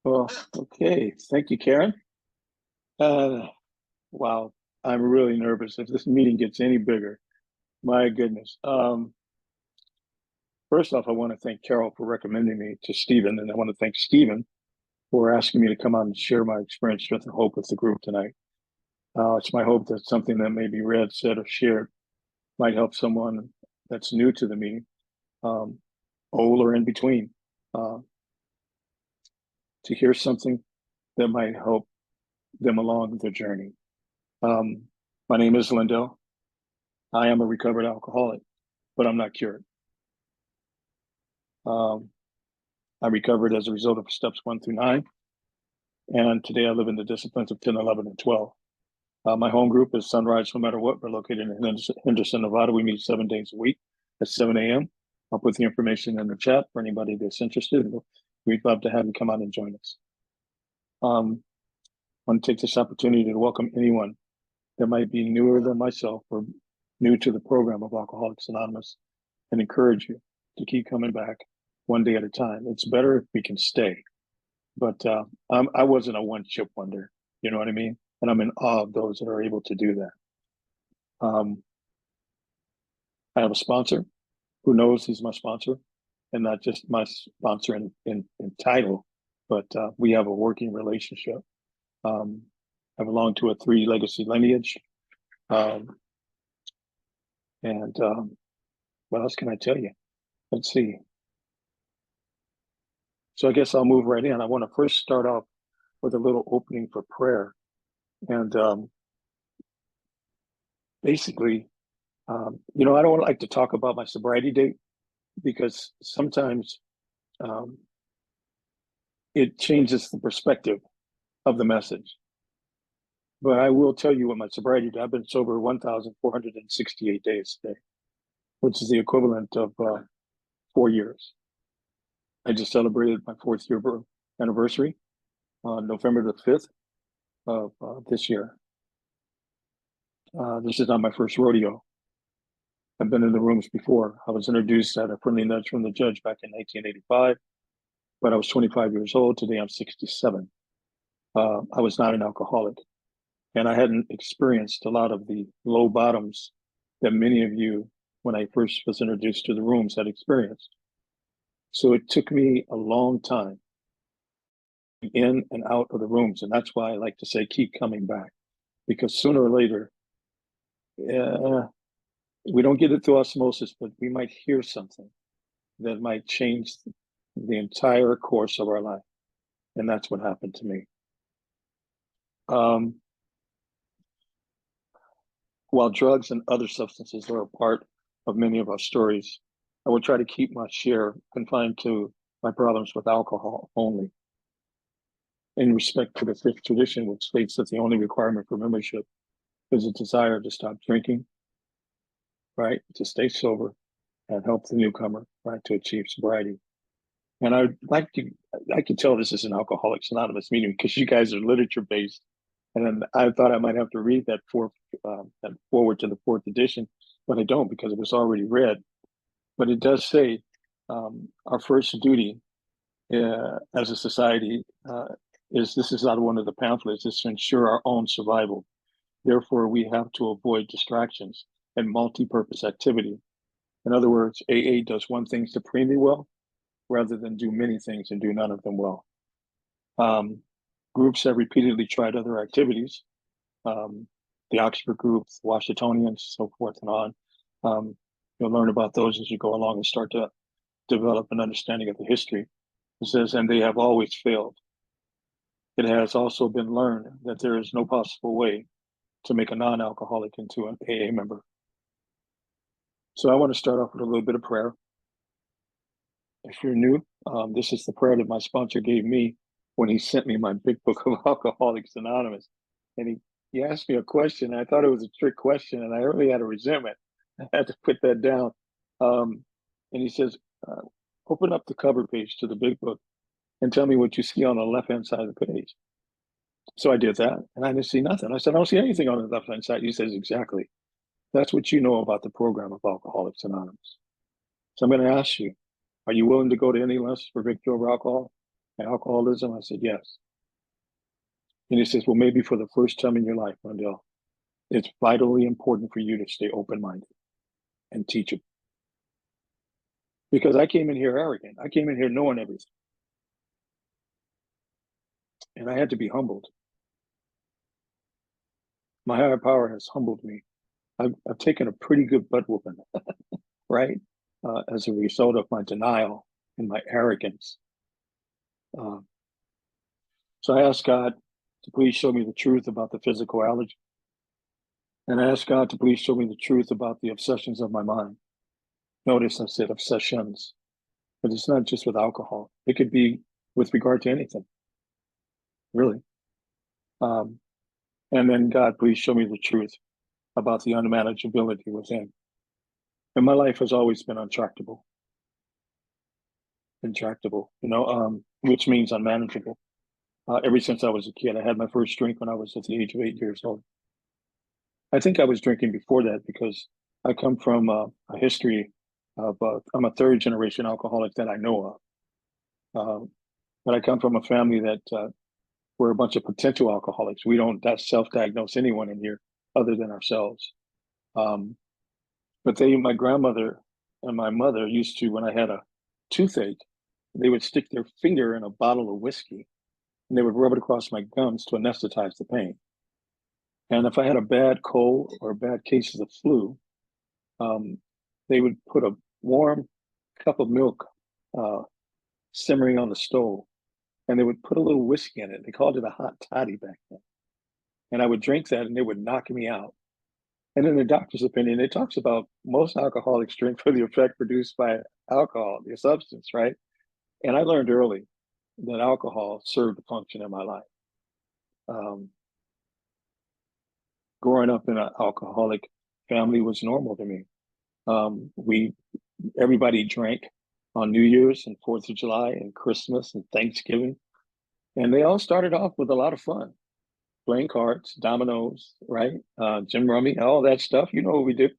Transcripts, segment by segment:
Well, okay. Thank you, Karen. Uh, wow, I'm really nervous if this meeting gets any bigger. My goodness. First off, I want to thank Carol for recommending me to Stephen, and I want to thank Stephen for asking me to come on and share my experience, strength, and hope with the group tonight. It's my hope that something that may be read, said, or shared might help someone that's new to the meeting, um, old or in between, uh, to hear something that might help them along their journey. Um, my name is Lindell. I am a recovered alcoholic, but I'm not cured. Um, I recovered as a result of steps 1 through 9. And today I live in the disciplines of 10, 11, and 12. My home group is Sunrise No Matter What. We're located in Henderson, Nevada. We meet 7 days a week at 7 a.m. I'll put the information in the chat for anybody that's interested. We'd love to have you come out and join us. I want to take this opportunity to welcome anyone that might be newer than myself or new to the program of Alcoholics Anonymous and encourage you to keep coming back one day at a time. It's better if we can stay. But I wasn't a one-chip wonder, you know what I mean? And I'm in awe of those that are able to do that. I have a sponsor who knows he's my sponsor, and not just my sponsor in title, but we have a working relationship. I belong to a 3-legacy lineage. And what else can I tell you? Let's see. So I guess I'll move right in. I want to first start off with a little opening for prayer. And basically, I don't like to talk about my sobriety date because sometimes it changes the perspective of the message. But I will tell you what my sobriety date. I've been sober 1,468 days today, which is the equivalent of 4 years. I just celebrated my 4th year anniversary on November the 5th of this year. This is not my first rodeo. I've been in the rooms before. I was introduced at a friendly nudge from the judge back in 1985, but I was 25 years old. Today I'm 67. I was not an alcoholic, and I hadn't experienced a lot of the low bottoms that many of you, when I first was introduced to the rooms, had experienced. So it took me a long time in and out of the rooms, and that's why I like to say keep coming back, because sooner or later, we don't get it through osmosis, but we might hear something that might change the entire course of our life. And that's what happened to me. While drugs and other substances are a part of many of our stories, I will try to keep my share confined to my problems with alcohol only. In respect to the 5th tradition, which states that the only requirement for membership is a desire to stop drinking, right? To stay sober and help the newcomer, right, to achieve sobriety. And I could tell this is an Alcoholics Anonymous meeting because you guys are literature-based. And then I thought I might have to read that forward to the 4th edition, but I don't because it was already read. But it does say our first duty as a society this is not one of the pamphlets, is to ensure our own survival. Therefore, we have to avoid distractions and multi-purpose activity. In other words, AA does one thing supremely well rather than do many things and do none of them well. Groups have repeatedly tried other activities, the Oxford group, the Washingtonians, so forth and on. You'll learn about those as you go along and start to develop an understanding of the history. It says, and they have always failed. It has also been learned that there is no possible way to make a non-alcoholic into an AA member. So I want to start off with a little bit of prayer. If you're new, this is the prayer that my sponsor gave me when he sent me my big book of Alcoholics Anonymous. And he asked me a question. I thought it was a trick question, and I really had a resentment. I had to put that down. And he says, open up the cover page to the big book and tell me what you see on the left-hand side of the page. So I did that, and I didn't see nothing. I said, I don't see anything on the left-hand side. He says, exactly. That's what you know about the program of Alcoholics Anonymous. So I'm going to ask you, are you willing to go to any lengths for victory over alcohol? and alcoholism? I said, yes. And he says, well, maybe for the first time in your life, Lindell, it's vitally important for you to stay open-minded and teachable. Because I came in here arrogant. I came in here knowing everything. And I had to be humbled. My higher power has humbled me. I've taken a pretty good butt whooping, right? As a result of my denial and my arrogance. Uh, so I asked God to please show me the truth about the physical allergy. And I asked God to please show me the truth about the obsessions of my mind. Notice I said obsessions, but it's not just with alcohol. It could be with regard to anything, really. Um, and then God, please show me the truth about the unmanageability within. And my life has always been intractable, which means unmanageable. Ever since I was a kid, I had my first drink when I was at the age of 8 years old. I think I was drinking before that because I come from a history of, I'm a third generation alcoholic that I know of. But I come from a family that we're a bunch of potential alcoholics. We don't self-diagnose anyone in here other than ourselves. But my grandmother and my mother used to, when I had a toothache, they would stick their finger in a bottle of whiskey and they would rub it across my gums to anesthetize the pain. And if I had a bad cold or a bad case of the flu, they would put a warm cup of milk simmering on the stove, and they would put a little whiskey in it. They called it a hot toddy back then. And I would drink that, and it would knock me out. And in the doctor's opinion, it talks about most alcoholics drink for the effect produced by alcohol, the substance, right? And I learned early that alcohol served a function in my life. Growing up in an alcoholic family was normal to me. Everybody drank on New Year's and 4th of July and Christmas and Thanksgiving. And they all started off with a lot of fun, playing cards, dominoes, right? Jim Rummy, all that stuff. You know what we did.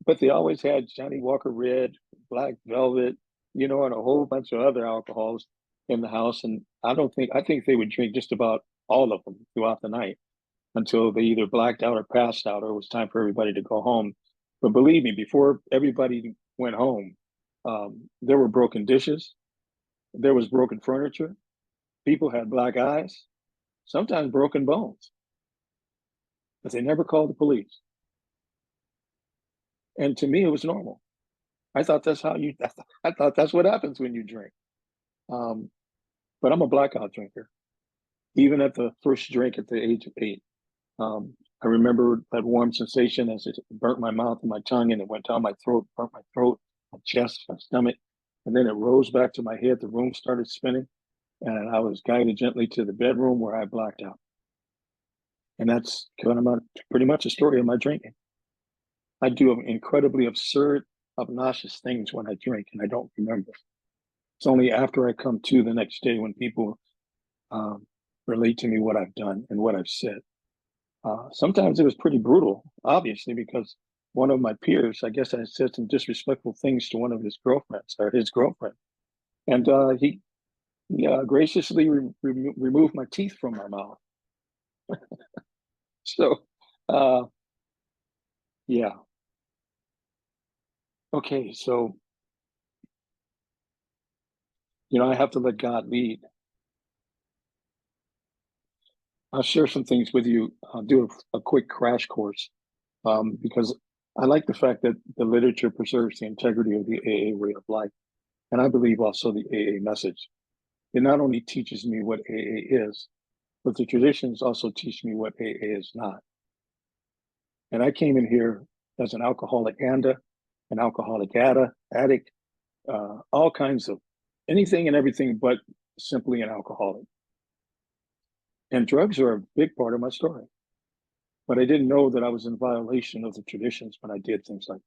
But they always had Johnny Walker Red, Black Velvet, and a whole bunch of other alcohols in the house. And I think they would drink just about all of them throughout the night until they either blacked out or passed out, or it was time for everybody to go home. But believe me, before everybody went home, there were broken dishes, there was broken furniture, people had black eyes, sometimes broken bones, but they never called the police. And to me, it was normal. I thought that's I thought that's what happens when you drink. But I'm a blackout drinker. Even at the first drink at the age of 8, I remember that warm sensation as it burnt my mouth and my tongue, and it went down my throat, burnt my throat, my chest, my stomach, and then it rose back to my head. The room started spinning, and I was guided gently to the bedroom where I blacked out. And that's pretty much a story of my drinking. I do incredibly absurd, obnoxious things when I drink, and I don't remember. It's only after I come to the next day when people relate to me what I've done and what I've said. Sometimes it was pretty brutal, obviously, because one of my peers, I guess I said some disrespectful things to one of his girlfriends or his girlfriend. And he graciously removed my teeth from my mouth. So, yeah. Okay, so, I have to let God lead. I'll share some things with you. I'll do a quick crash course because I like the fact that the literature preserves the integrity of the AA way of life. And I believe also the AA message. It not only teaches me what AA is, but the traditions also teach me what AA is not. And I came in here as an alcoholic an alcoholic addict, all kinds of anything and everything but simply an alcoholic. And drugs are a big part of my story. But I didn't know that I was in violation of the traditions when I did things like that.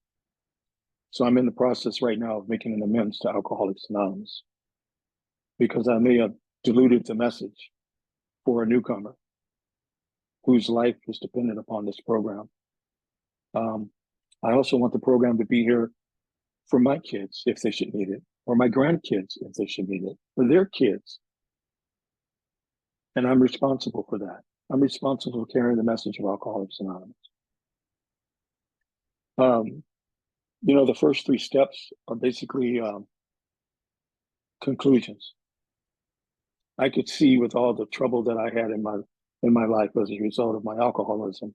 So I'm in the process right now of making an amends to Alcoholics Anonymous because I may have diluted the message for a newcomer whose life is dependent upon this program. I also want the program to be here for my kids if they should need it, or my grandkids if they should need it, or their kids. And I'm responsible for that. I'm responsible for carrying the message of Alcoholics Anonymous. The first three steps are basically conclusions. I could see with all the trouble that I had in my life as a result of my alcoholism,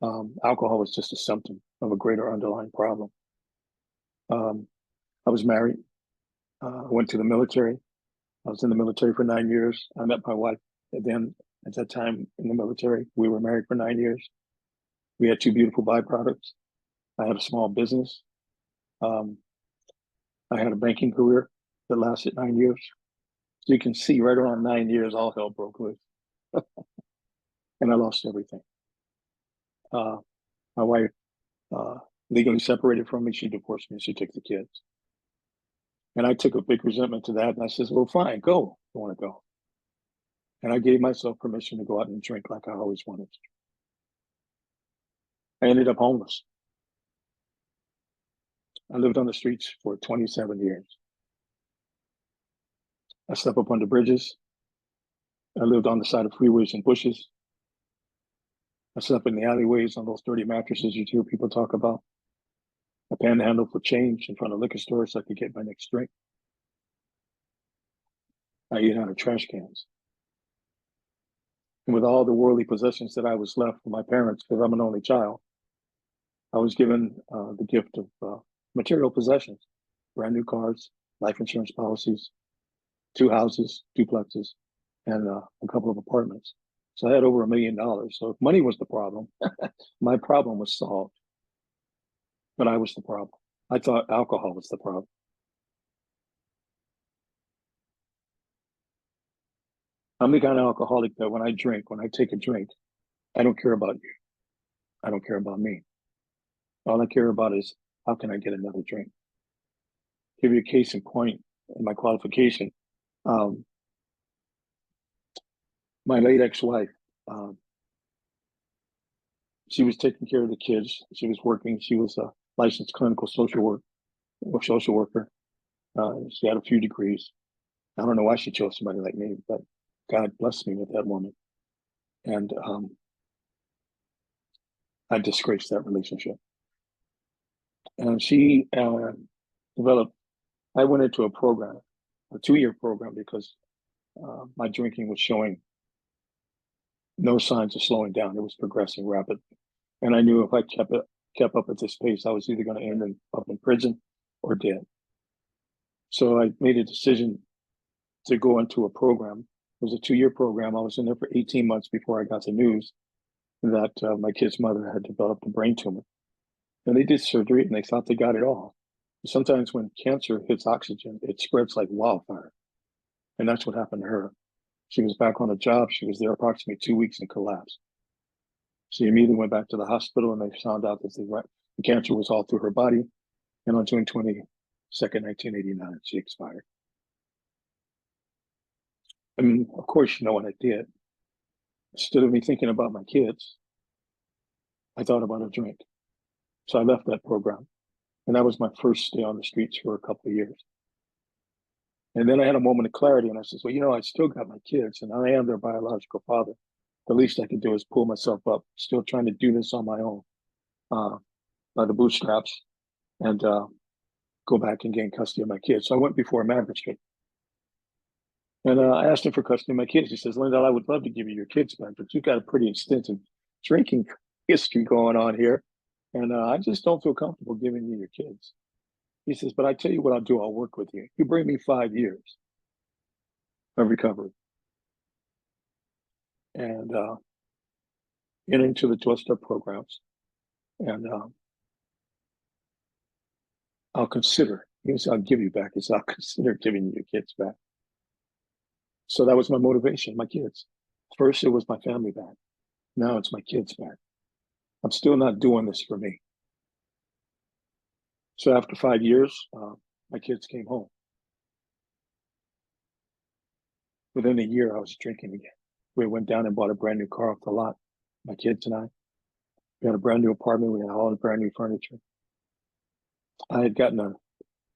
alcohol was just a symptom of a greater underlying problem. I was married. I went to the military. I was in the military for 9 years. I met my wife at that time in the military. We were married for 9 years. We had two beautiful byproducts. I had a small business. I had a banking career that lasted 9 years. So you can see right around 9 years, all hell broke loose. And I lost everything. My wife legally separated from me. She divorced me. She took the kids. And I took a big resentment to that. And I said, well, fine, go. I want to go. And I gave myself permission to go out and drink like I always wanted to. I ended up homeless. I lived on the streets for 27 years. I slept up under bridges. I lived on the side of freeways and bushes. I slept in the alleyways on those dirty mattresses you hear people talk about. I panhandled for change in front of liquor stores so I could get my next drink. I ate out of trash cans. And with all the worldly possessions that I was left from my parents, because I'm an only child, I was given the gift of material possessions, brand new cars, life insurance policies, 2 houses, duplexes, and a couple of apartments. So I had over $1 million. So if money was the problem, my problem was solved. But I was the problem. I thought alcohol was the problem. I'm the kind of alcoholic that when I take a drink, I don't care about you. I don't care about me. All I care about is how can I get another drink? Give you a case in point in my qualification. My late ex-wife, she was taking care of the kids. She was working. She was a licensed clinical social worker. She had a few degrees. I don't know why she chose somebody like me, but God blessed me with that woman. And I disgraced that relationship. And she developed, I went into a program, a 2-year program, because my drinking was showing no signs of slowing down. It was progressing rapidly. And I knew if I kept up at this pace, I was either going to end up in prison or dead. So I made a decision to go into a program. It was a 2-year program. I was in there for 18 months before I got the news that my kid's mother had developed a brain tumor. And they did surgery and they thought they got it all. Sometimes when cancer hits oxygen, it spreads like wildfire. And that's what happened to her. She was back on the job. She was there approximately 2 weeks and collapsed. She immediately went back to the hospital and they found out that the cancer was all through her body. And on June 22nd, 1989, she expired. I mean, of course, you know what I did. Instead of me thinking about my kids, I thought about a drink. So I left that program. And that was my first stay on the streets for a couple of years. And then I had a moment of clarity and I said, well, I still got my kids and I am their biological father. The least I could do is pull myself up, still trying to do this on my own, by the bootstraps, and go back and gain custody of my kids. So I went before a magistrate. And I asked him for custody of my kids. He says, Lindell, I would love to give you your kids back, but you've got a pretty extensive drinking history going on here. And I just don't feel comfortable giving you your kids. He says, but I tell you what I'll do. I'll work with you. You bring me 5 years of recovery. And get into the 12-step programs. And I'll consider. He says, I'll give you back. He says, I'll consider giving you your kids back. So that was my motivation, my kids. First, it was my family back. Now it's my kids back. I'm still not doing this for me. So after 5 years, my kids came home. Within a year, I was drinking again. We went down and bought a brand new car off the lot, my kids and I. We had a brand new apartment. We had all the brand new furniture. I had gotten a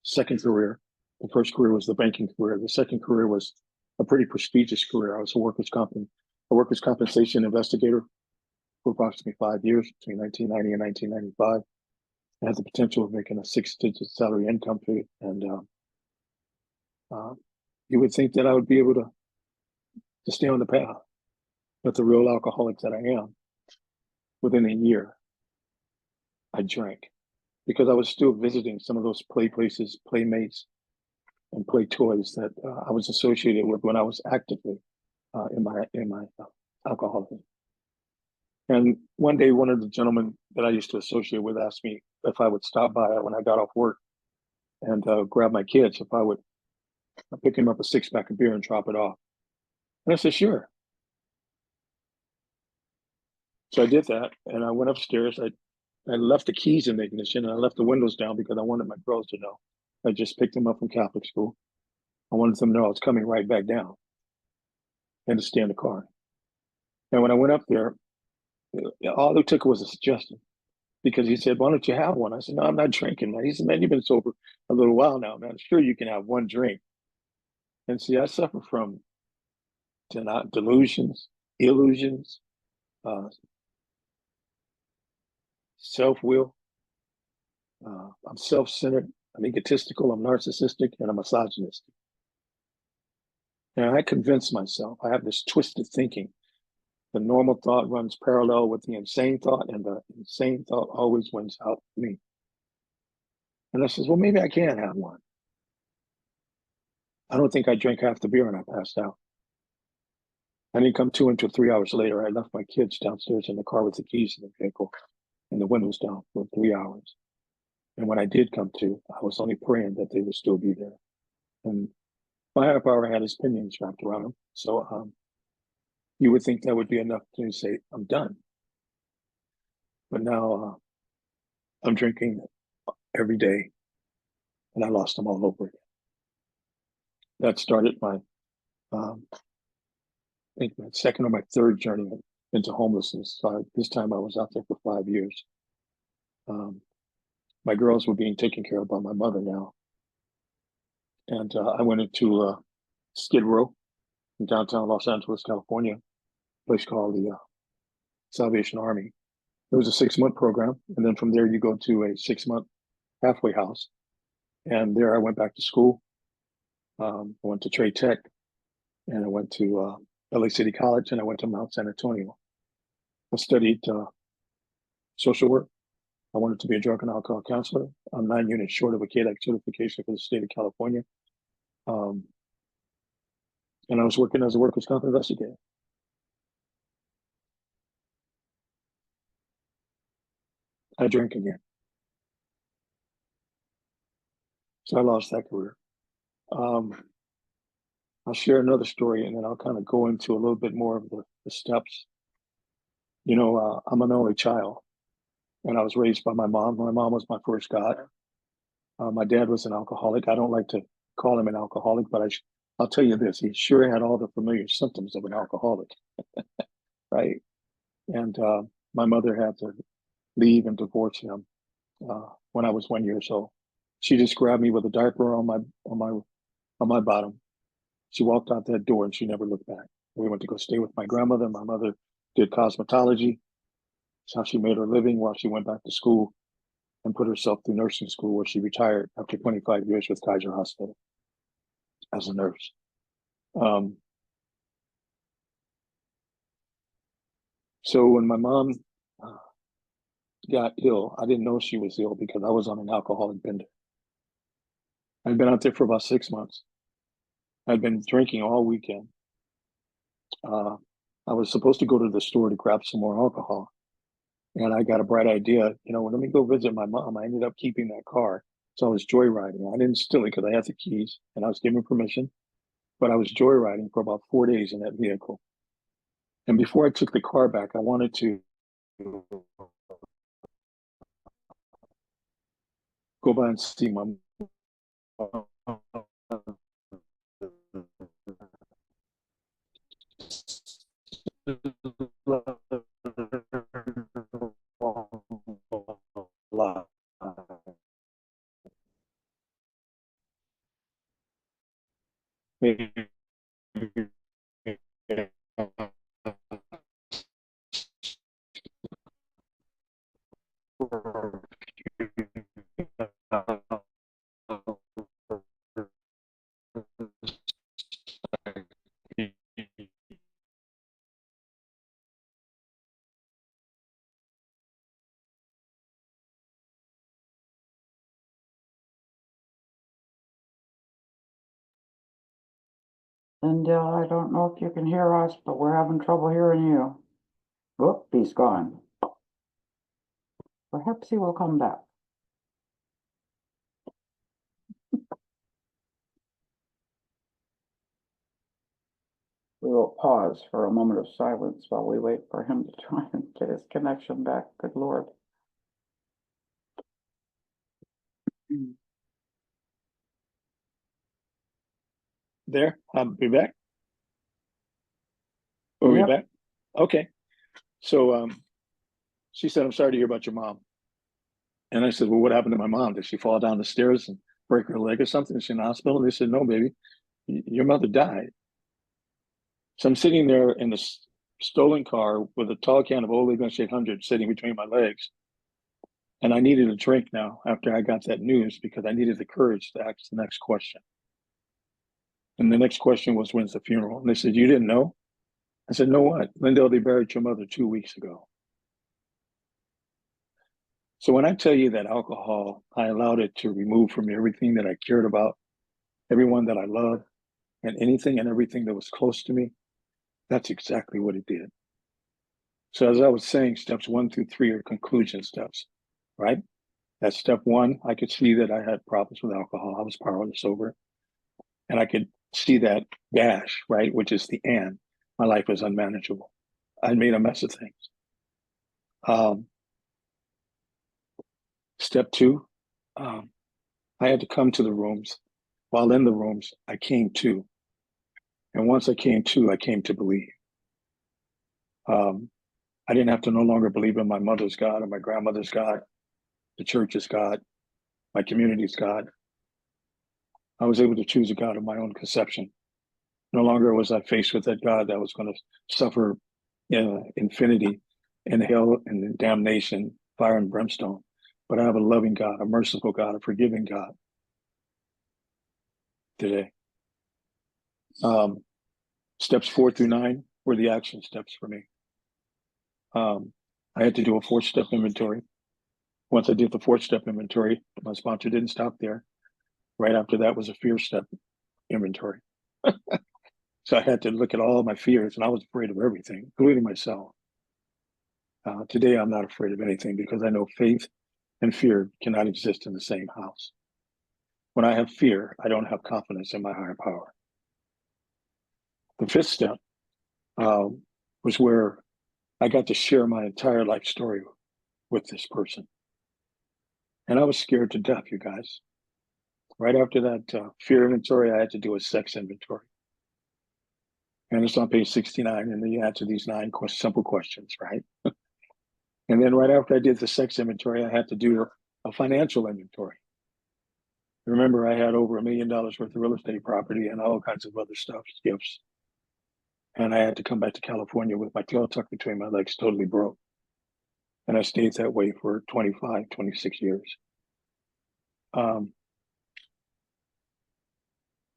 second career. The first career was the banking career. The second career was a pretty prestigious career. I was a workers' a workers' compensation investigator for approximately 5 years, between 1990 and 1995. I had the potential of making a six-digit salary income for it, and uh, you would think that I would be able to stay on the path. But the real alcoholic that I am, within a year, I drank because I was still visiting some of those play places, playmates, and play toys that I was associated with when I was actively in my alcoholism. And one day, one of the gentlemen that I used to associate with asked me if I would stop by when I got off work and grab my kids, if I would pick him up a six-pack of beer and drop it off. And I said, sure. So I did that, and I went upstairs. I left the keys in the ignition, and I left the windows down because I wanted my girls to know. I just picked them up from Catholic school. I wanted them to know I was coming right back down and to stay in the car. And when I went up there, all it took was a suggestion because he said, why don't you have one? I said, no, I'm not drinking, man. He said, man, you've been sober a little while now, man. Sure, you can have one drink. And see, I suffer from delusions, illusions, uh, self-will. I'm self-centered, I'm egotistical, I'm narcissistic, and I'm misogynistic. And I convince myself, I have this twisted thinking. The normal thought runs parallel with the insane thought, and the insane thought always wins out for me. And I says, well, maybe I can have one. I don't think I drank half the beer and I passed out. I didn't come to until 3 hours later. I left my kids downstairs in the car with the keys in the vehicle and the windows down for 3 hours. And when I did come to, I was only praying that they would still be there. And my higher power had his pinions wrapped around him. So you would think that would be enough to say, I'm done. But now I'm drinking every day, and I lost them all over again. That started I think my second or my third journey into homelessness. This time I was out there for 5 years. My girls were being taken care of by my mother now. And I went into Skid Row in downtown Los Angeles, California, a place called the Salvation Army. It was a 6-month program. And then from there, you go to a 6-month halfway house. And there I went back to school. I went to Trade Tech, and I went to LA City College, and I went to Mount San Antonio. I studied social work. I wanted to be a drug and alcohol counselor. I'm 9 units short of a KDAC certification for the state of California. And I was working as a workers' comp investigator. I drank again. So I lost that career. I'll share another story, and then I'll kind of go into a little bit more of the steps. I'm an only child, and I was raised by my mom. My mom was my first God. My dad was an alcoholic. I don't like to call him an alcoholic, but I'll tell you this: he sure had all the familiar symptoms of an alcoholic, right? And my mother had to leave and divorce him when I was 1 year old. She just grabbed me with a diaper on my bottom. She walked out that door and she never looked back. We went to go stay with my grandmother. My mother did cosmetology. That's how she made her living while she went back to school and put herself through nursing school, where she retired after 25 years with Kaiser Hospital as a nurse. So when my mom got ill, I didn't know she was ill because I was on an alcoholic bender. I'd been out there for about 6 months. I'd been drinking all weekend. I was supposed to go to the store to grab some more alcohol. And I got a bright idea, let me go visit my mom. I ended up keeping that car. So I was joyriding. I didn't steal it because I had the keys and I was given permission, but I was joyriding for about 4 days in that vehicle. And before I took the car back, I wanted to go by and see my mom. Lindell, I don't know if you can hear us, but we're having trouble hearing you. Whoop, he's gone. Perhaps he will come back. We will pause for a moment of silence while we wait for him to try and get his connection back. Good Lord. There, I'll be back. Are we Yep. back? Okay. So she said, I'm sorry to hear about your mom. And I said, well, what happened to my mom? Did she fall down the stairs and break her leg or something? Is she in the hospital? And they said, no, baby, your mother died. So I'm sitting there in the stolen car with a tall can of Old English 800 sitting between my legs. And I needed a drink now after I got that news because I needed the courage to ask the next question. And the next question was, when's the funeral? And they said, you didn't know? I said, no, what? Lindell, they buried your mother 2 weeks ago. So when I tell you that alcohol, I allowed it to remove from me everything that I cared about, everyone that I loved, and anything and everything that was close to me, that's exactly what it did. So as I was saying, steps 1 through 3 are conclusion steps, right? At step 1, I could see that I had problems with alcohol. I was powerless over it. And I could see that dash, right, which is the and. My life was unmanageable. I made a mess of things. Step 2, I had to come to the rooms. While in the rooms, I came to. And once I came to believe. I didn't have to no longer believe in my mother's God or my grandmother's God, the church's God, my community's God. I was able to choose a God of my own conception. No longer was I faced with that God that was going to suffer infinity in hell and in damnation, fire and brimstone. But I have a loving God, a merciful God, a forgiving God today. Steps 4 through 9 were the action steps for me. I had to do a 4-step inventory. Once I did the 4-step inventory, my sponsor didn't stop there. Right after that was a fear step inventory. So I had to look at all my fears, and I was afraid of everything, including myself. Today, I'm not afraid of anything because I know faith and fear cannot exist in the same house. When I have fear, I don't have confidence in my higher power. The 5th step was where I got to share my entire life story with this person. And I was scared to death, you guys. Right after that fear inventory, I had to do a sex inventory. And it's on page 69, and then you answer these 9 simple questions, right? And then right after I did the sex inventory, I had to do a financial inventory. Remember, I had over $1 million worth of real estate property and all kinds of other stuff, gifts. And I had to come back to California with my tail tucked between my legs, totally broke. And I stayed that way for 25, 26 years.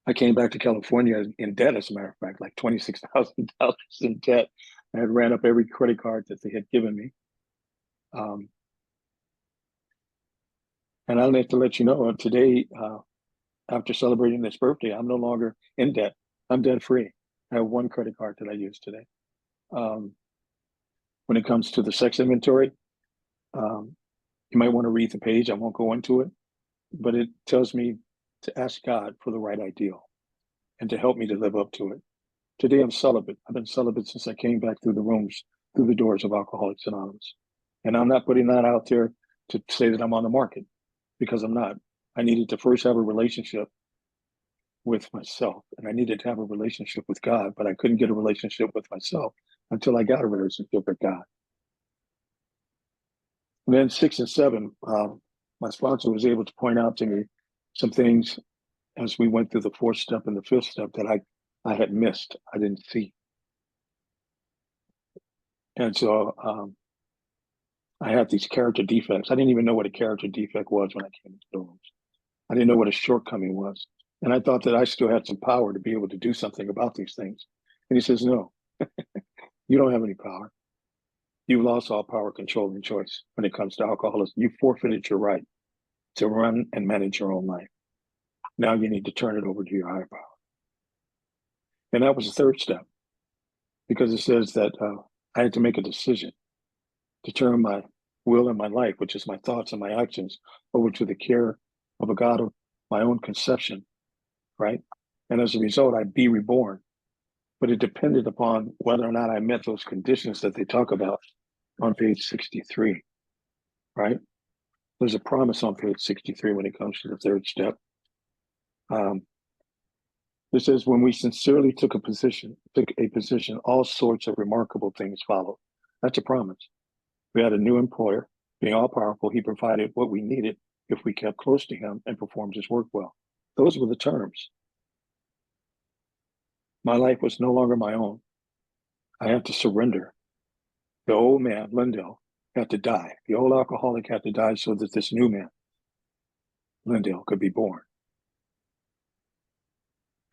I came back to California in debt, as a matter of fact, like $26,000 in debt. I had ran up every credit card that they had given me. And I'll have to let you know, today, after celebrating this birthday, I'm no longer in debt. I'm debt free. I have 1 credit card that I use today. When it comes to the sex inventory, you might want to read the page. I won't go into it, but it tells me to ask God for the right ideal and to help me to live up to it. Today, I'm celibate. I've been celibate since I came back through the doors of Alcoholics Anonymous. And I'm not putting that out there to say that I'm on the market, because I'm not. I needed to first have a relationship with myself, and I needed to have a relationship with God, but I couldn't get a relationship with myself until I got a relationship with God. And then 6 and 7, my sponsor was able to point out to me some things as we went through the 4th step and the 5th step that I had missed, I didn't see. And so I had these character defects. I didn't even know what a character defect was when I came into the rooms. I didn't know what a shortcoming was And I thought that I still had some power to be able to do something about these things. And he says, no, you don't have any power. You've lost all power, control, and choice when it comes to alcoholism. You forfeited your right to run and manage your own life. Now you need to turn it over to your higher power. And that was the third step, because it says that I had to make a decision to turn my will and my life, which is my thoughts and my actions, over to the care of a God of my own conception, right? And as a result, I'd be reborn. But it depended upon whether or not I met those conditions that they talk about on page 63, right? There's a promise on page 63 when it comes to the third step. It says, when we sincerely took a position, all sorts of remarkable things followed. That's a promise. We had a new employer. Being all powerful, he provided what we needed if we kept close to him and performed his work well. Those were the terms. My life was no longer my own. I had to surrender. The old man, Lindell, had to die. The old alcoholic had to die so that this new man, Lindell, could be born.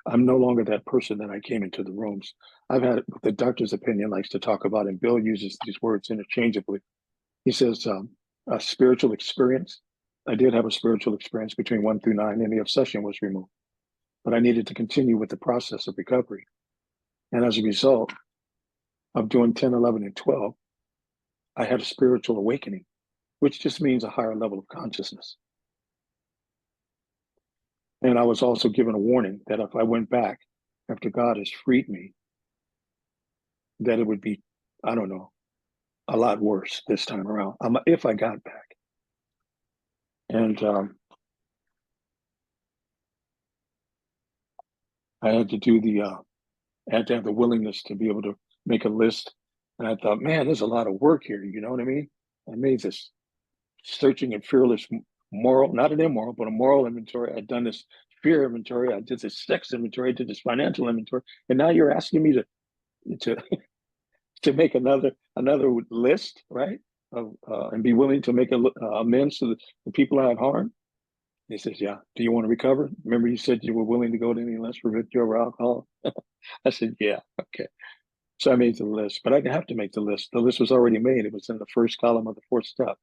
I'm no longer that person that I came into the rooms. I've had, the doctor's opinion likes to talk about, and Bill uses these words interchangeably. He says, a spiritual experience. I did have a spiritual experience between 1 through 9, and the obsession was removed. But I needed to continue with the process of recovery. And as a result of doing 10, 11, and 12, I had a spiritual awakening, which just means a higher level of consciousness. And I was also given a warning that if I went back after God has freed me, that it would be, I don't know, a lot worse this time around, if I got back. And I had to do I had to have the willingness to be able to make a list. And I thought, man, there's a lot of work here. You know what I mean? I made this searching and fearless moral, not an immoral, but a moral inventory. I'd done this fear inventory. I did this sex inventory. I did this financial inventory. And now you're asking me to to make another list, right? And be willing to make amends to the people I had harmed. He says, yeah. Do you want to recover? Remember you said you were willing to go to any lengths for victory over alcohol? I said, yeah, okay. So I made the list, but I didn't have to make the list. The list was already made. It was in the first column of the fourth step.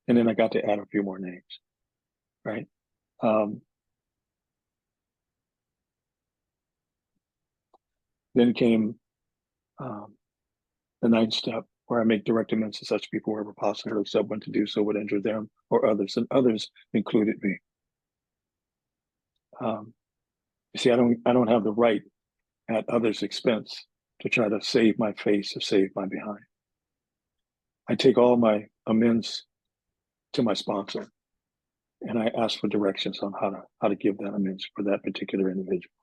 And then I got to add a few more names, right? Then came the ninth step, where I make direct amends to such people wherever possible, except when to do so would injure them or others, and others included me. You see, I don't have the right at others' expense to try to save my face or save my behind. I take all my amends to my sponsor, and I ask for directions on how to give that amends for that particular individual.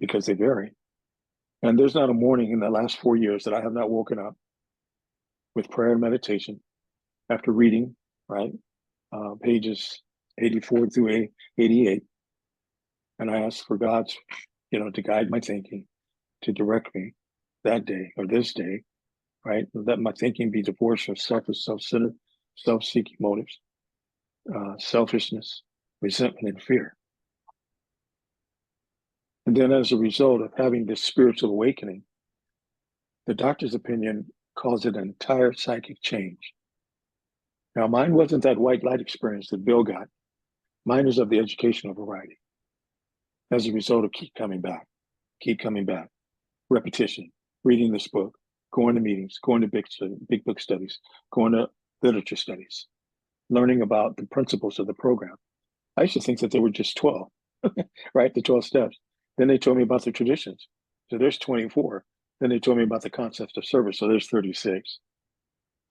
Because they vary. And there's not a morning in the last 4 years that I have not woken up with prayer and meditation after reading, right? Pages 84 through 88. And I ask for God's, to guide my thinking, to direct me that day or this day, right? Let my thinking be divorced from selfish, self-centered, self-seeking motives, selfishness, resentment, and fear. And then as a result of having this spiritual awakening, the doctor's opinion calls it an entire psychic change. Now, mine wasn't that white light experience that Bill got. Mine is of the educational variety. As a result of keep coming back, repetition, reading this book, going to meetings, going to big book studies, going to literature studies, learning about the principles of the program. I used to think that there were just 12, right? The 12 steps. Then they told me about the traditions. So there's 24. Then they told me about the concept of service. So there's 36.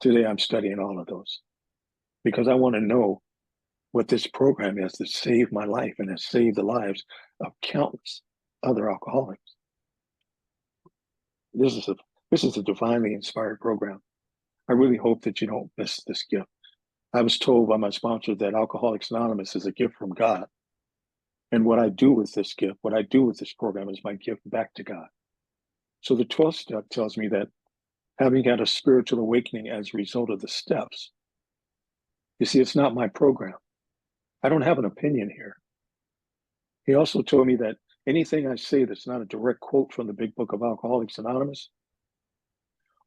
Today I'm studying all of those because I want to know what this program is that saved my life and has saved the lives of countless other alcoholics. This is a divinely inspired program. I really hope that you don't miss this gift. I was told by my sponsor that Alcoholics Anonymous is a gift from God. And what I do with this gift, what I do with this program is my gift back to God. So the 12th step tells me that having had a spiritual awakening as a result of the steps, you see, it's not my program. I don't have an opinion here. He also told me that anything I say that's not a direct quote from the Big Book of Alcoholics Anonymous,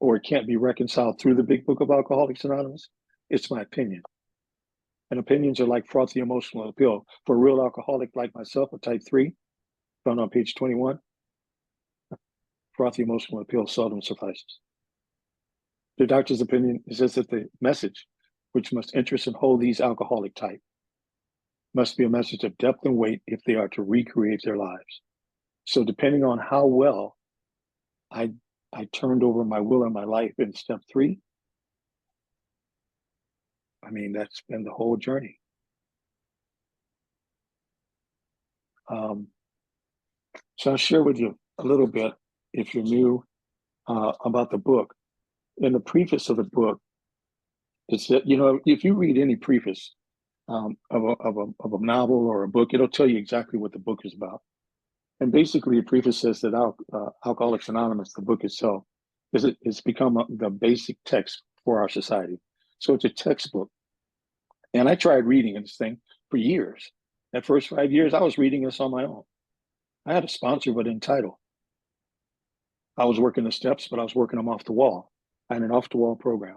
or it can't be reconciled through the Big Book of Alcoholics Anonymous, it's my opinion. And opinions are like frothy emotional appeal. For a real alcoholic like myself, a type 3, found on page 21, frothy emotional appeal seldom suffices. The doctor's opinion is as if the message, which must interest and hold these alcoholic type, must be a message of depth and weight if they are to recreate their lives. So depending on how well I turned over my will and my life in step 3, I mean, that's been the whole journey. So I'll share with you a little bit, if you're new, about the book. In the preface of the book, it's that, you know, if you read any preface of a novel or a book, it'll tell you exactly what the book is about. And basically, the preface says that Alcoholics Anonymous, the book itself, it's become the basic text for our society. So it's a textbook. And I tried reading this thing for years. That first 5 years, I was reading this on my own. I had a sponsor, but in title. I was working the steps, but I was working them off the wall. I had an off the wall program.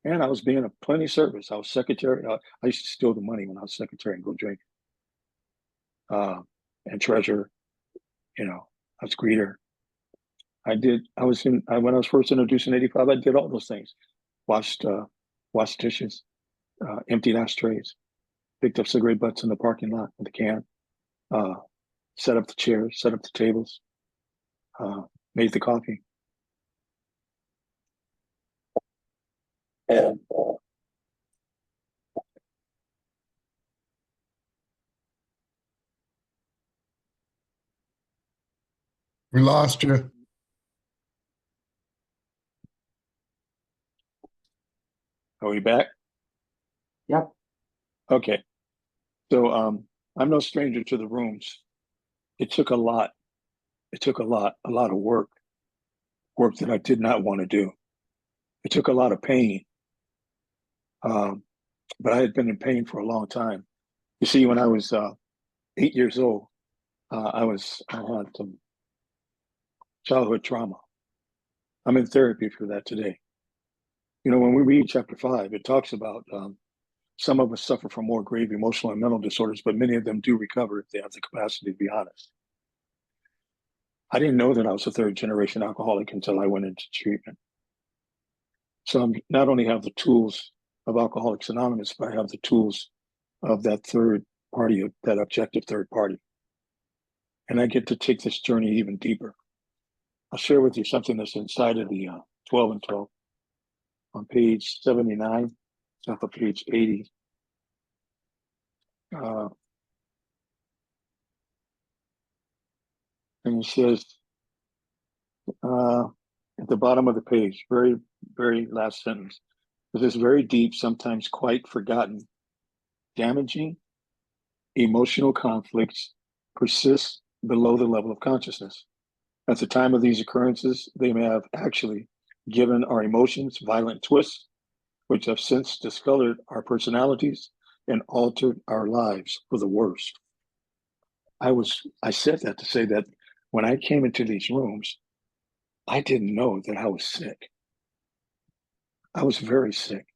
And I was being of plenty service. I was secretary. I used to steal the money when I was secretary and go drink. And treasurer, you know, I was greeter. When I was first introduced in '85, I did all those things. Washed dishes, emptied ashtrays, picked up cigarette butts in the parking lot with a can, set up the chairs, set up the tables, made the coffee. And We lost you. are we back? Yep. Okay. So I'm no stranger to the rooms. It took a lot. It took a lot of work that I did not want to do. It took a lot of pain. But I had been in pain for a long time. You see, when I was 8 years old, I had some childhood trauma. I'm in therapy for that today. You know, when we read chapter 5, it talks about some of us suffer from more grave emotional and mental disorders, but many of them do recover if they have the capacity to be honest. I didn't know that I was a third generation alcoholic until I went into treatment. So I not only have the tools of Alcoholics Anonymous, but I have the tools of that third party, that objective third party. And I get to take this journey even deeper. I'll share with you something that's inside of the 12 and 12 on page 79, off of page 80. And it says at the bottom of the page, very, very last sentence, it says very deep, sometimes quite forgotten, damaging emotional conflicts persist below the level of consciousness. At the time of these occurrences, they may have actually given our emotions violent twists, which have since discolored our personalities and altered our lives for the worse. I said that to say that when I came into these rooms, I didn't know that I was sick. I was very sick.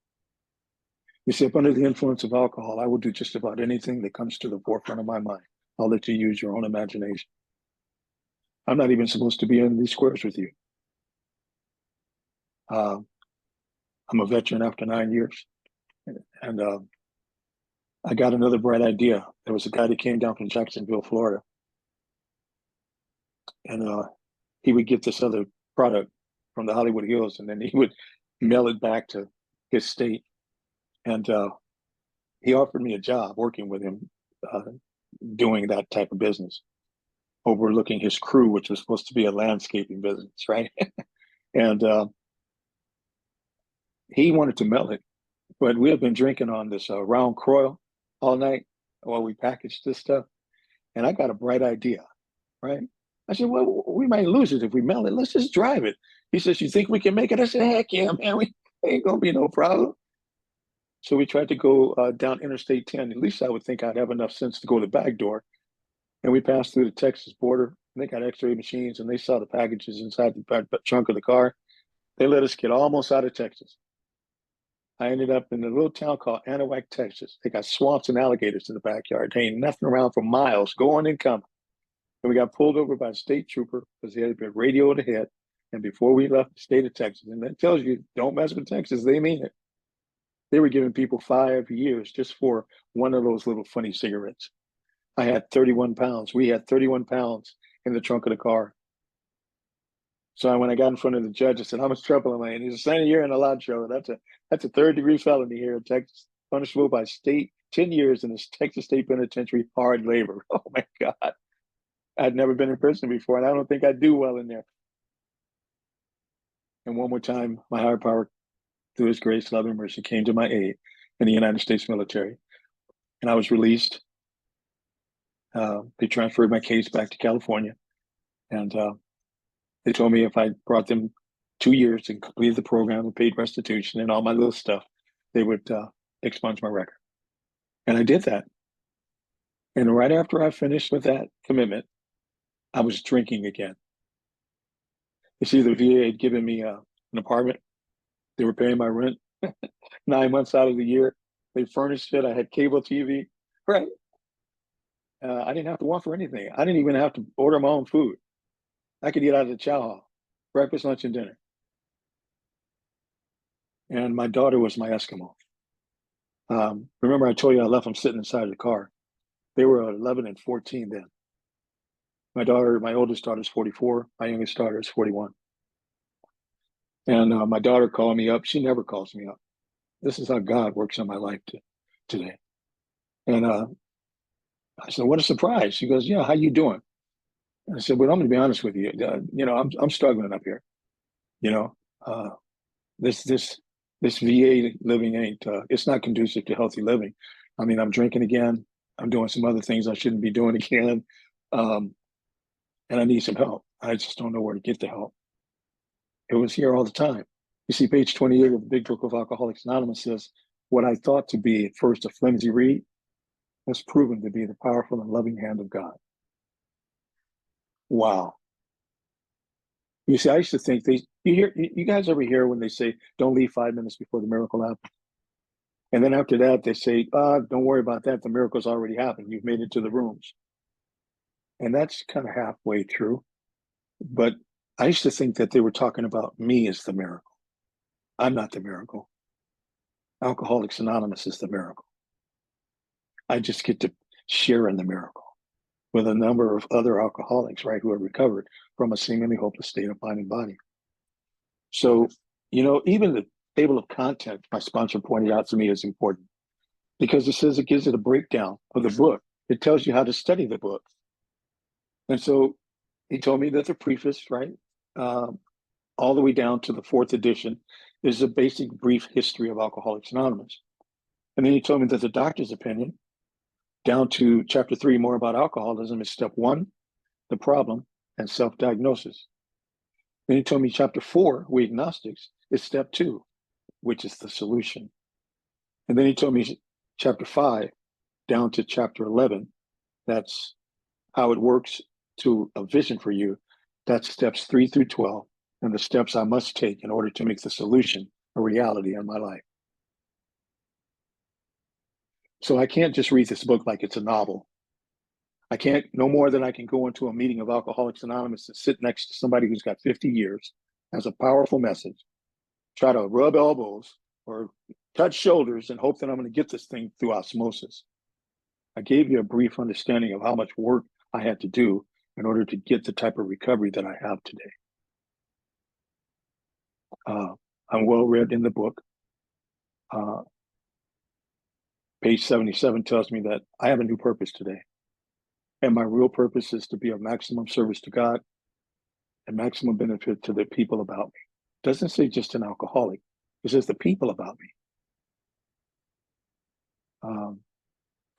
You see, if under the influence of alcohol, I will do just about anything that comes to the forefront of my mind. I'll let you use your own imagination. I'm not even supposed to be in these squares with you. I'm a veteran after 9 years. And I got another bright idea. There was a guy that came down from Jacksonville, Florida. And he would get this other product from the Hollywood Hills, and then he would mail it back to his state. And he offered me a job working with him, doing that type of business, overlooking his crew, which was supposed to be a landscaping business, right? And he wanted to mail it, but we had been drinking on this round Croyle all night while we packaged this stuff. And I got a bright idea, right? I said, well, we might lose it if we mail it. Let's just drive it. He says, you think we can make it? I said, heck yeah, man, we ain't gonna be no problem. So we tried to go down Interstate 10. At least I would think I'd have enough sense to go to the back door. And we passed through the Texas border. They got X-ray machines, and they saw the packages inside the trunk of the car. They let us get almost out of Texas. I ended up in a little town called Anahuac, Texas. They got swamps and alligators in the backyard. There ain't nothing around for miles, going and coming. And we got pulled over by a state trooper because they had been radioed ahead. And before we left the state of Texas, and that tells you, don't mess with Texas, they mean it. They were giving people 5 years just for one of those little funny cigarettes. I had 31 pounds. We had 31 pounds in the trunk of the car. So when I got in front of the judge, I said, "How much trouble am I in?" He said, "Sign a year in a lot trouble. That's a third-degree felony here in Texas, punishable by state 10 years in the Texas State Penitentiary, hard labor." Oh my God. I'd never been in prison before, and I don't think I'd do well in there. And one more time, my higher power, through his grace, love, and mercy, came to my aid in the United States military. And I was released. They transferred my case back to California. And they told me if I brought them 2 years and completed the program and paid restitution and all my little stuff, they would expunge my record. And I did that. And right after I finished with that commitment, I was drinking again. You see, the VA had given me an apartment. They were paying my rent 9 months out of the year. They furnished it. I had cable TV. Right. I didn't have to want for anything. I didn't even have to order my own food. I could eat out of the chow hall, breakfast, lunch, and dinner. And my daughter was my Eskimo. Remember, I told you I left them sitting inside of the car. They were 11 and 14 then. My oldest daughter is 44. My youngest daughter is 41. And my daughter called me up. She never calls me up. This is how God works in my life today. And I said, "What a surprise." She goes, "Yeah, how you doing?" I said, "Well, I'm going to be honest with you. I'm struggling up here. You know, this VA living ain't. It's not conducive to healthy living. I mean, I'm drinking again. I'm doing some other things I shouldn't be doing again, and I need some help. I just don't know where to get the help." It was here all the time. You see, page 28 of the Big Book of Alcoholics Anonymous says, "What I thought to be at first a flimsy reed was proven to be the powerful and loving hand of God." Wow. You see, I used to think you guys ever hear when they say, "Don't leave 5 minutes before the miracle happens"? And then after that, they say, "Don't worry about that. The miracle's already happened. You've made it to the rooms." And that's kind of halfway true. But I used to think that they were talking about me as the miracle. I'm not the miracle. Alcoholics Anonymous is the miracle. I just get to share in the miracle with a number of other alcoholics, right, who have recovered from a seemingly hopeless state of mind and body. So, even the table of contents my sponsor pointed out to me is important because it says it gives it a breakdown of the book. It tells you how to study the book. And so he told me that the preface, right, all the way down to the 4th edition, is a basic brief history of Alcoholics Anonymous. And then he told me that the doctor's opinion, down to chapter 3, more about alcoholism, is step 1, the problem, and self-diagnosis. Then he told me chapter 4, we agnostics, is step 2, which is the solution. And then he told me chapter 5, down to chapter 11, that's how it works to a vision for you. That's steps 3 through 12, and the steps I must take in order to make the solution a reality in my life. So I can't just read this book like it's a novel. I can't, no more than I can go into a meeting of Alcoholics Anonymous and sit next to somebody who's got 50 years, has a powerful message, try to rub elbows or touch shoulders and hope that I'm going to get this thing through osmosis. I gave you a brief understanding of how much work I had to do in order to get the type of recovery that I have today. I'm well read in the book. Page 77 tells me that I have a new purpose today. And my real purpose is to be of maximum service to God and maximum benefit to the people about me. It doesn't say just an alcoholic. It says the people about me.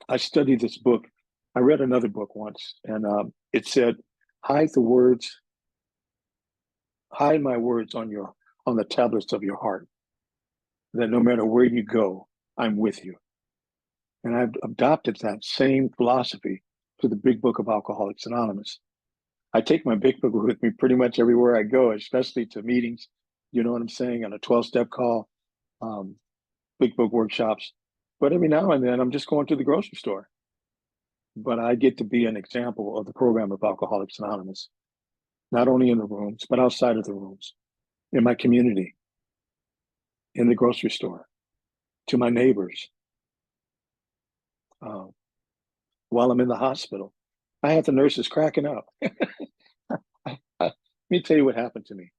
I studied this book. I read another book once, and it said, hide my words on the tablets of your heart, that no matter where you go, I'm with you. And I've adopted that same philosophy to the big book of Alcoholics Anonymous. I take my big book with me pretty much everywhere I go, especially to meetings, you know what I'm saying, on a 12-step call, big book workshops. But every now and then I'm just going to the grocery store. But I get to be an example of the program of Alcoholics Anonymous, not only in the rooms, but outside of the rooms, in my community, in the grocery store, to my neighbors. While I'm in the hospital, I had the nurses cracking up. Let me tell you what happened to me.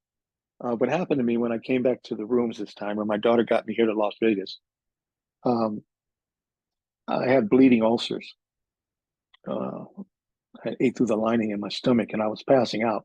What happened to me when I came back to the rooms this time, when my daughter got me here to Las Vegas, I had bleeding ulcers. I ate through the lining in my stomach and I was passing out.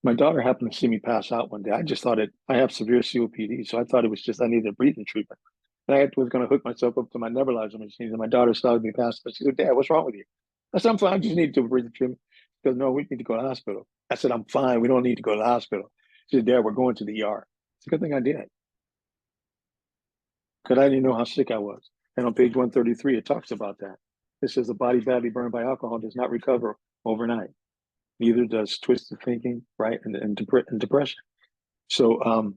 My daughter happened to see me pass out one day. I just thought I have severe COPD, so I thought it was just I needed a breathing treatment. And I was going to hook myself up to my nebulizer machine, and my daughter saw me pass. She said, "Dad, what's wrong with you?" I said, "I'm fine. I just need to do a breathing treatment." She goes, "No, we need to go to the hospital." I said, "I'm fine. We don't need to go to the hospital." She said, "Dad, we're going to the ER." It's a good thing I did, because I didn't know how sick I was. And on page 133, it talks about that. It says the body badly burned by alcohol does not recover overnight. Neither does twisted thinking, right, and depression. So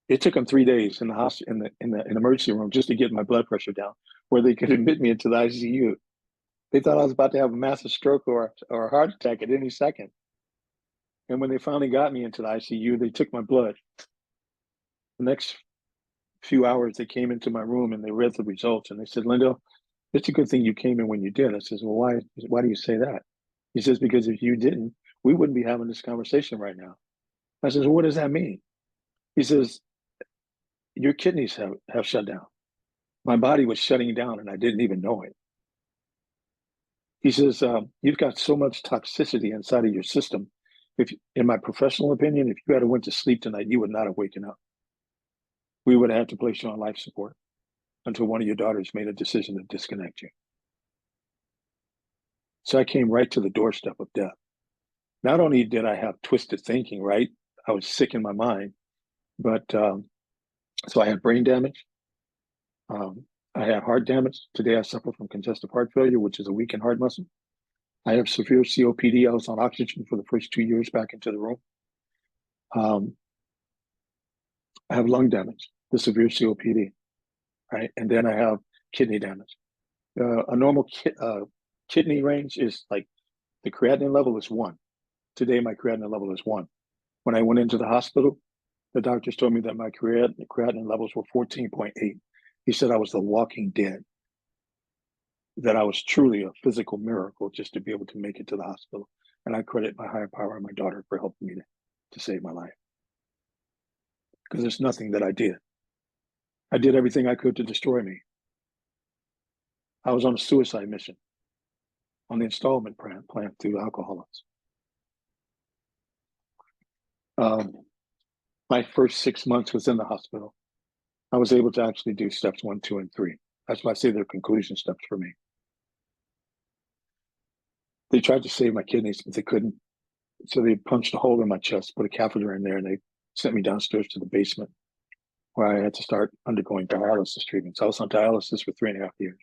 it took them 3 days in the hospital, in the emergency room, just to get my blood pressure down, where they could admit me into the ICU. They thought I was about to have a massive stroke or a heart attack at any second. And when they finally got me into the ICU, they took my blood. The next few hours, they came into my room and they read the results, and they said, "Lindell, it's a good thing you came in when you did." I says, "Well, why do you say that?" He says, "Because if you didn't, we wouldn't be having this conversation right now." I says, "Well, what does that mean?" He says, "Your kidneys have shut down. My body was shutting down and I didn't even know it." He says, "You've got so much toxicity inside of your system. If, in my professional opinion, if you had went to sleep tonight, you would not have waken up. We would have had to place you on life support until one of your daughters made a decision to disconnect you." So I came right to the doorstep of death. Not only did I have twisted thinking, right? I was sick in my mind, but so I had brain damage. I had heart damage. Today I suffer from congestive heart failure, which is a weakened heart muscle. I have severe COPD. I was on oxygen for the first 2 years back into the room. I have lung damage, the severe COPD, right? And then I have kidney damage. A normal kidney range is like the creatinine level is 1. Today my creatinine level is 1. When I went into the hospital, the doctors told me that my creatinine levels were 14.8. He said I was the walking dead, that I was truly a physical miracle just to be able to make it to the hospital. And I credit my higher power and my daughter for helping me to save my life. Because there's nothing that I did. I did everything I could to destroy me. I was on a suicide mission, on the installment plan through alcoholics. My first 6 months was in the hospital. I was able to actually do steps 1, 2, and 3. That's why I say they're conclusion steps for me. They tried to save my kidneys, but they couldn't. So they punched a hole in my chest, put a catheter in there, and they sent me downstairs to the basement, where I had to start undergoing dialysis treatments. I was on dialysis for 3.5 years.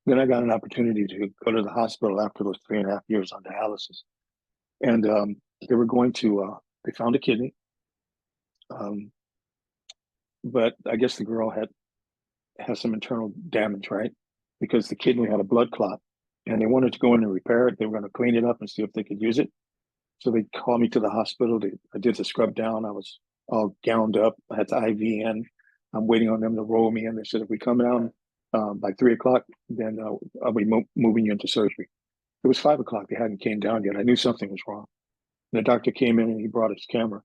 Then I got an opportunity to go to the hospital after those 3.5 years on dialysis. And they were going to, they found a kidney. But I guess the girl had some internal damage, right? Because the kidney had a blood clot and they wanted to go in and repair it. They were going to clean it up and see if they could use it. So they called me to the hospital. I did the scrub down. I was all gowned up. I had the IV in. I'm waiting on them to roll me in. They said, if we come down by 3:00, then I'll be moving you into surgery. It was 5:00. They hadn't came down yet. I knew something was wrong. And the doctor came in and he brought his camera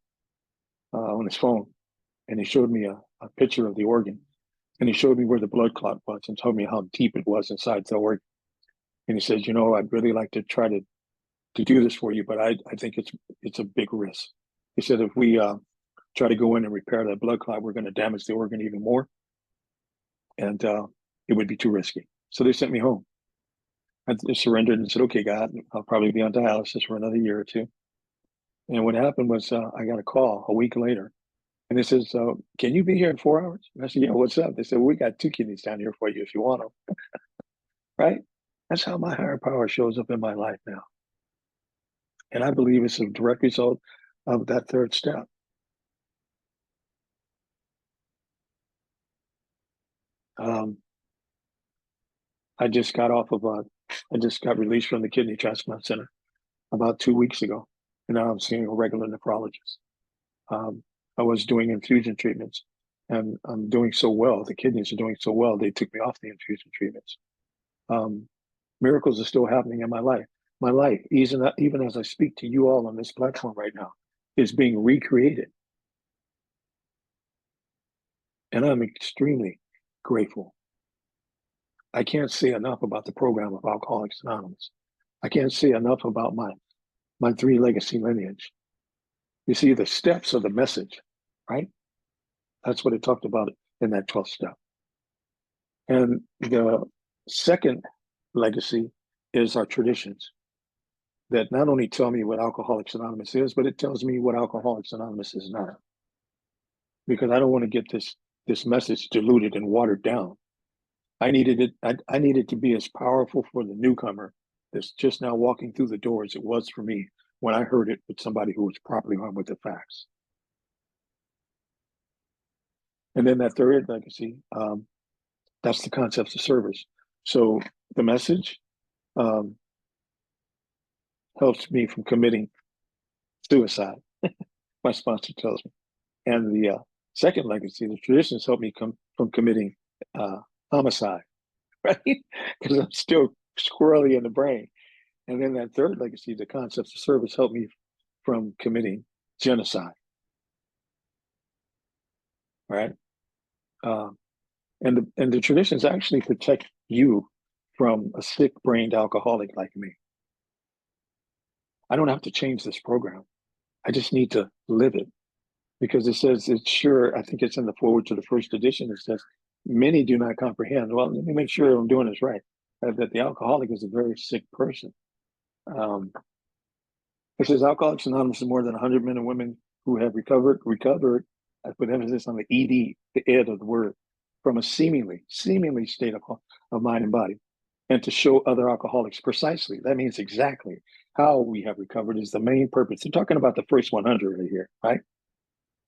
on his phone. And he showed me a picture of the organ. And he showed me where the blood clot was and told me how deep it was inside the organ. And he said, I'd really like to try to do this for you, but I think it's a big risk. He said, if we try to go in and repair that blood clot, we're going to damage the organ even more. And it would be too risky. So they sent me home. I surrendered and said, okay, God, I'll probably be on dialysis for another year or two. And what happened was I got a call a week later. And they says, can you be here in 4 hours? And I said, yeah, what's up? They said, well, we got 2 kidneys down here for you if you want them. Right? That's how my higher power shows up in my life now. And I believe it's a direct result of that third step. I just got released from the kidney transplant center about 2 weeks ago. And now I'm seeing a regular nephrologist. I was doing infusion treatments and I'm doing so well. The kidneys are doing so well. They took me off the infusion treatments. Miracles are still happening in my life. My life, even as I speak to you all on this platform right now, is being recreated. And I'm extremely grateful. I can't say enough about the program of Alcoholics Anonymous. I can't say enough about my 3 legacy lineage. You see, the steps of the message, right? That's what it talked about in that 12th step. And the second legacy is our traditions that not only tell me what Alcoholics Anonymous is, but it tells me what Alcoholics Anonymous is not. Because I don't want to get this message diluted and watered down. I needed it to be as powerful for the newcomer that's just now walking through the door as it was for me when I heard it with somebody who was properly armed with the facts. And then that third legacy, that's the concepts of service. So the message helps me from committing suicide, my sponsor tells me. And the second legacy, the traditions help me from committing homicide, right? Because I'm still squirrely in the brain. And then that third legacy, the concepts of service, help me from committing genocide, right? And the traditions actually protect you from a sick-brained alcoholic like me. I don't have to change this program. I just need to live it, because it says it's sure. I think it's in the foreword to the first edition. It says many do not comprehend. Well, let me make sure I'm doing this right. That the alcoholic is a very sick person. It says Alcoholics Anonymous is more than 100 men and women who have recovered. I put emphasis on the ED, the ed of the word, from a seemingly state of mind and body, and to show other alcoholics precisely. That means exactly how we have recovered is the main purpose. They're talking about the first 100 right here, right?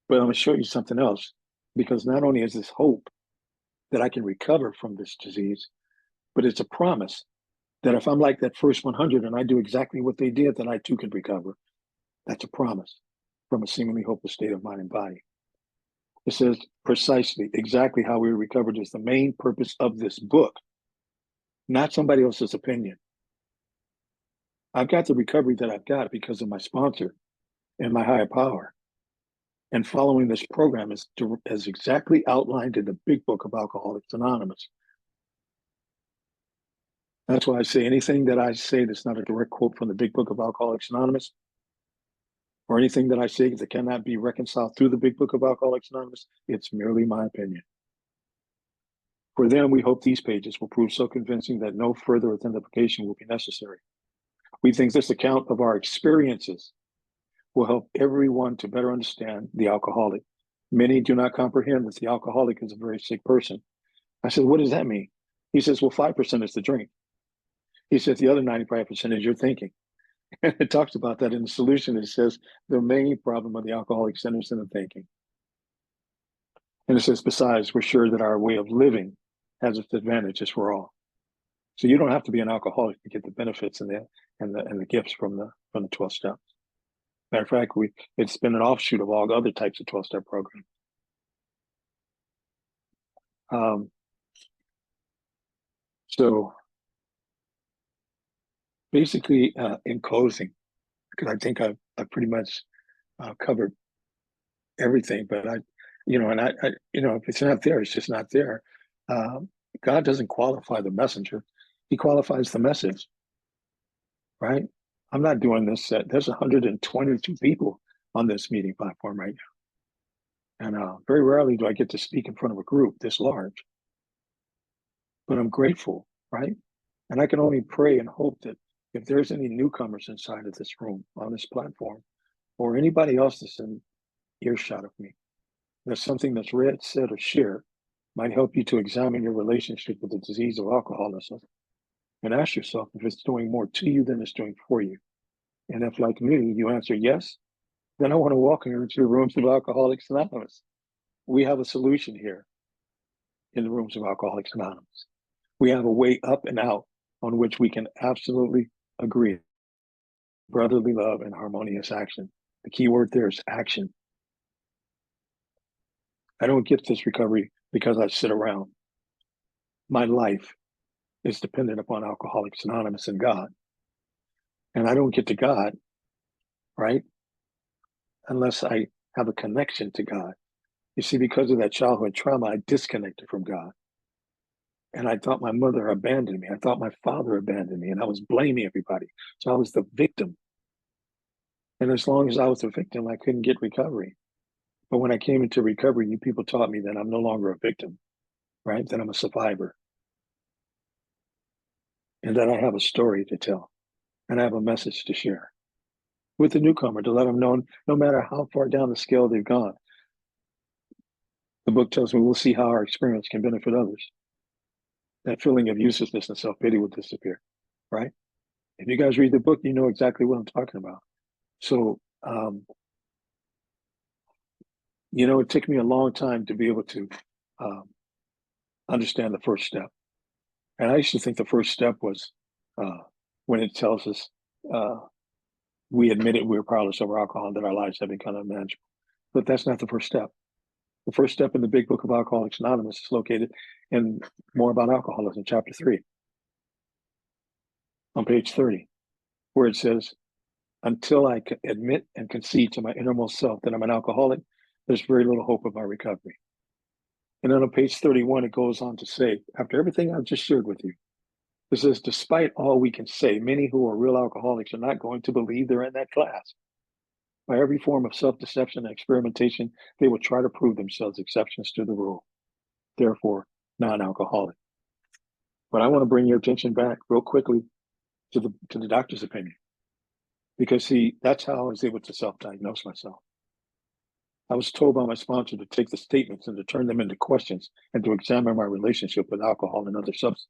But I'm going to show you something else, because not only is this hope that I can recover from this disease, but it's a promise that if I'm like that first 100 and I do exactly what they did, then I too can recover. That's a promise from a seemingly hopeless state of mind and body. It says precisely, exactly how we recovered is the main purpose of this book, not somebody else's opinion. I've got the recovery that I've got because of my sponsor and my higher power. And following this program is exactly outlined in the big book of Alcoholics Anonymous. That's why I say anything that I say that's not a direct quote from the big book of Alcoholics Anonymous, or anything that I say that cannot be reconciled through the big book of Alcoholics Anonymous, it's merely my opinion. For them, we hope these pages will prove so convincing that no further authentication will be necessary. We think this account of our experiences will help everyone to better understand the alcoholic. Many do not comprehend that the alcoholic is a very sick person. I said, what does that mean? He says, well, 5% is the drink. He said, the other 95% is your thinking. And it talks about that in the solution. It says the main problem of the alcoholic centers in the thinking. And it says, besides, we're sure that our way of living has its advantages for all. So you don't have to be an alcoholic to get the benefits and the gifts from the 12 steps. Matter of fact, it's been an offshoot of all other types of 12-step programs. So basically, in closing, because I think I've pretty much covered everything, but if it's not there, it's just not there. God doesn't qualify the messenger; He qualifies the message. Right? I'm not doing this. There's 122 people on this meeting platform right now, and very rarely do I get to speak in front of a group this large. But I'm grateful right? And I can only pray and hope that if there's any newcomers inside of this room, on this platform, or anybody else that's in earshot of me, there's something that's read, said, or shared might help you to examine your relationship with the disease of alcoholism and ask yourself if it's doing more to you than it's doing for you. And if, like me, you answer yes, then I want to welcome you to the rooms of Alcoholics Anonymous. We have a solution here in the rooms of Alcoholics Anonymous. We have a way up and out on which we can absolutely agree. Brotherly love and harmonious action. The key word there is action. I don't get this recovery because I sit around. My life is dependent upon Alcoholics Anonymous and God. And I don't get to God, right, unless I have a connection to God. You see, because of that childhood trauma, I disconnected from God. And I thought my mother abandoned me. I thought my father abandoned me, and I was blaming everybody. So I was the victim. And as long as I was the victim, I couldn't get recovery. But when I came into recovery, you people taught me that I'm no longer a victim, right? That I'm a survivor. And that I have a story to tell. And I have a message to share with the newcomer to let them know no matter how far down the scale they've gone. The book tells me we'll see how our experience can benefit others. That feeling of uselessness and self-pity will disappear, right? If you guys read the book, you know exactly what I'm talking about. So, it took me a long time to be able to understand the first step. And I used to think the first step was when it tells us we admitted we were powerless over alcohol and that our lives have become unmanageable. But that's not the first step. The first step in the big book of Alcoholics Anonymous is located in More About Alcoholism, chapter 3, on page 30, where it says, until I can admit and concede to my innermost self that I'm an alcoholic, there's very little hope of my recovery. And then on page 31, it goes on to say, after everything I've just shared with you, it says, despite all we can say, many who are real alcoholics are not going to believe they're in that class. By every form of self-deception and experimentation, they will try to prove themselves exceptions to the rule. Therefore, non-alcoholic. But I want to bring your attention back real quickly to the doctor's opinion. Because see, that's how I was able to self-diagnose myself. I was told by my sponsor to take the statements and to turn them into questions and to examine my relationship with alcohol and other substances.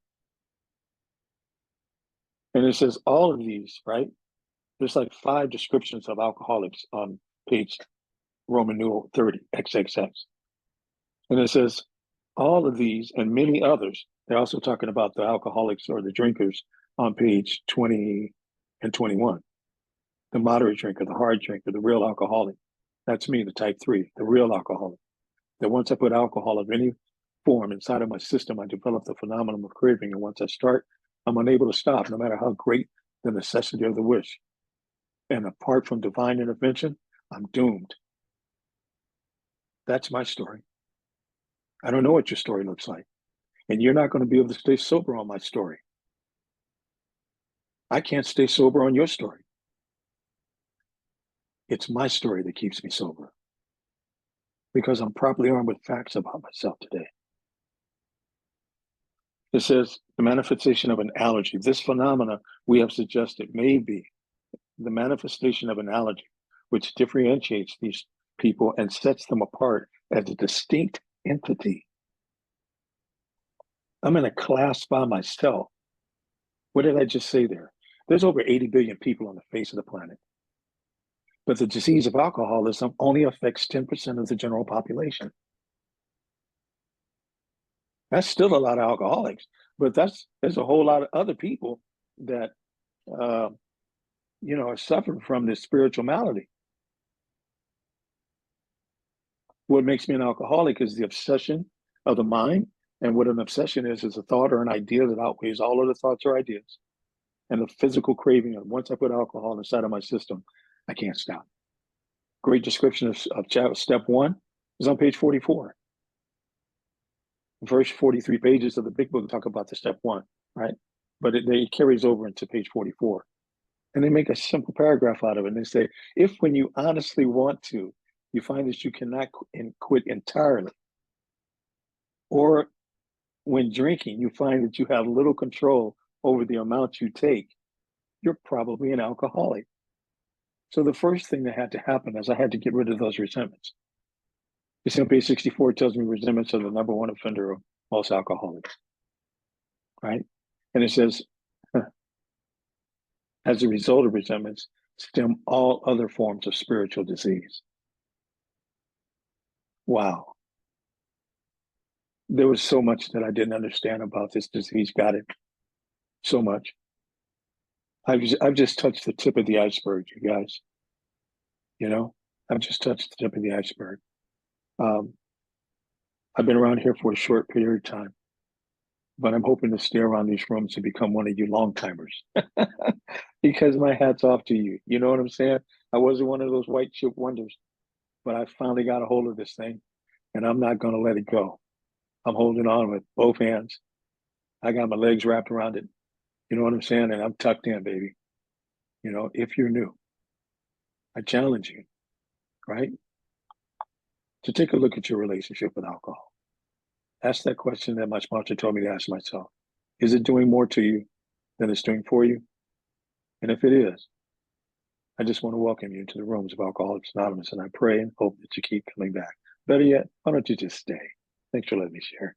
And it says all of these, right? There's like 5 descriptions of alcoholics on page Roman numeral 30, XXX. And it says all of these and many others, they're also talking about the alcoholics or the drinkers on page 20 and 21. The moderate drinker, the hard drinker, the real alcoholic. That's me, the type 3, the real alcoholic. That once I put alcohol of any form inside of my system, I develop the phenomenon of craving. And once I start, I'm unable to stop, no matter how great the necessity of the wish. And apart from divine intervention, I'm doomed. That's my story. I don't know what your story looks like. And you're not going to be able to stay sober on my story. I can't stay sober on your story. It's my story that keeps me sober. Because I'm properly armed with facts about myself today. It says the manifestation of an allergy. This phenomena we have suggested may be the manifestation of an allergy, which differentiates these people and sets them apart as a distinct entity. I'm in a class by myself. What did I just say there? There's over 80 billion people on the face of the planet. But the disease of alcoholism only affects 10% of the general population. That's still a lot of alcoholics, but there's a whole lot of other people that are suffering from this spiritual malady. What makes me an alcoholic is the obsession of the mind, and what an obsession is a thought or an idea that outweighs all other thoughts or ideas, and the physical craving of once I put alcohol inside of my system, I can't stop. Great description of step 1 is on page 44. The first 43 pages of the big book talk about the step 1, right? But it carries over into page 44. And they make a simple paragraph out of it. And they say, if when you honestly want to, you find that you cannot quit entirely, or when drinking, you find that you have little control over the amount you take, you're probably an alcoholic. So the first thing that had to happen is I had to get rid of those resentments. The page 64 tells me resentments are the number one offender of most alcoholics, right? And it says, as a result of resentments, stem all other forms of spiritual disease. Wow. There was so much that I didn't understand about this disease. Got it. So much. I've just touched the tip of the iceberg, you guys. You know, I've just touched the tip of the iceberg. I've been around here for a short period of time, but I'm hoping to stay around these rooms and become one of you long timers. Because my hat's off to you. You know what I'm saying? I wasn't one of those white chip wonders, but I finally got a hold of this thing, and I'm not going to let it go. I'm holding on with both hands. I got my legs wrapped around it. You know what I'm saying? And I'm tucked in, baby. You know, if you're new, I challenge you, right? To take a look at your relationship with alcohol. Ask that question that my sponsor told me to ask myself. Is it doing more to you than it's doing for you? And if it is, I just want to welcome you to the rooms of Alcoholics Anonymous, and I pray and hope that you keep coming back. Better yet, why don't you just stay? Thanks for letting me share.